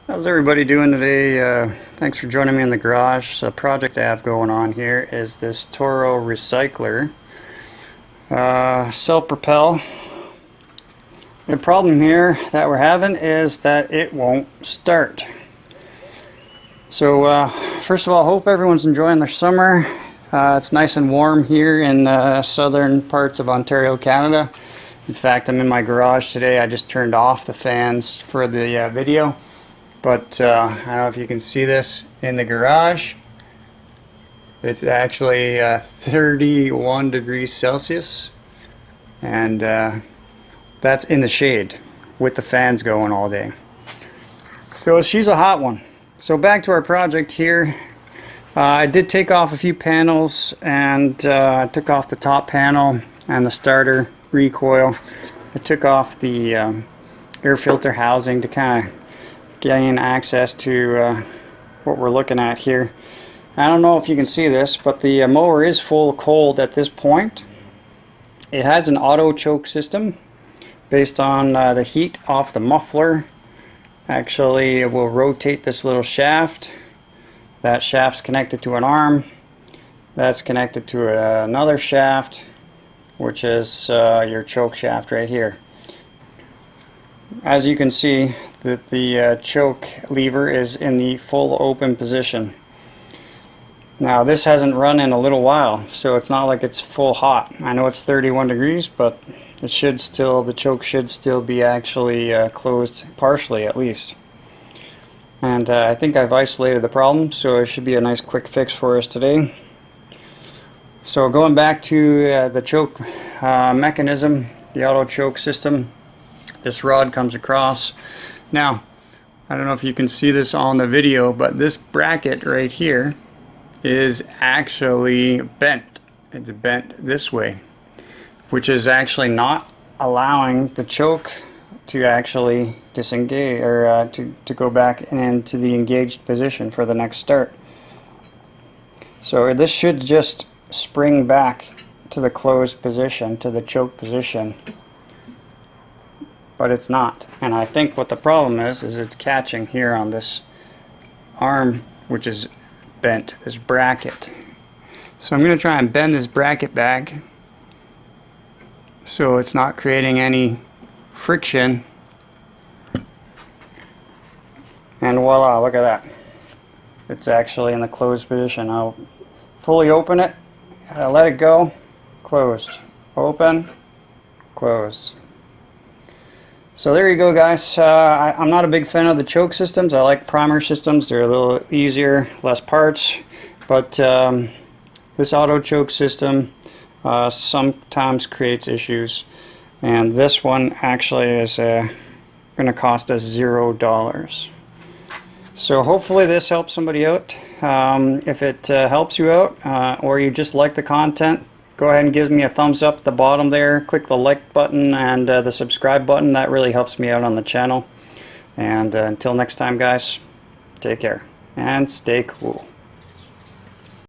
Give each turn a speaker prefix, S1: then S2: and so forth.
S1: How's everybody doing today? Thanks for joining me in the garage. So the project I have going on here is this Toro Recycler self-propel. The problem here that we're having is that it won't start. So first of all, hope everyone's enjoying their summer. It's nice and warm here in southern parts of Ontario, Canada. In fact, I'm in my garage today. I just turned off the fans for the video. But I don't know if you can see this in the garage. It's actually 31 degrees Celsius, and that's in the shade with the fans going all day. So she's a hot one. So back to our project here. I did take off a few panels, and I took off the top panel and the starter recoil. I took off the air filter housing to kind of gain access to what we're looking at here. I don't know if you can see this, but the mower is full cold at this point. It has an auto choke system based on the heat off the muffler. Actually, it will rotate this little shaft. That shaft's connected to an arm. That's connected to another shaft, which is your choke shaft right here. As you can see, that the choke lever is in the full open position. Now this hasn't run in a little while, so it's not like it's full hot. I know it's 31 degrees, but it should still, the choke should still be actually closed partially at least. And I think I've isolated the problem, so it should be a nice quick fix for us today. So going back to the choke mechanism, the auto choke system, this rod comes across. Now, I don't know if you can see this on the video, but this bracket right here is actually bent. It's bent this way, which is actually not allowing the choke to actually disengage, or to go back into the engaged position for the next start. So this should just spring back to the closed position, to the choke position. But it's not, and I think what the problem is it's catching here on this arm, which is bent, this bracket. So I'm going to try and bend this bracket back so it's not creating any friction, and voila, look at that, it's actually in the closed position. I'll fully open it, let it go, closed, open, close. So there you go, guys. I'm not a big fan of the choke systems. I like primer systems. They're a little easier, less parts. But this auto choke system sometimes creates issues. And this one actually is going to cost us $0. So hopefully this helps somebody out. If it helps you out, or you just like the content, go ahead and give me a thumbs up at the bottom there. Click the like button and the subscribe button. That really helps me out on the channel. And until next time, guys, take care and stay cool.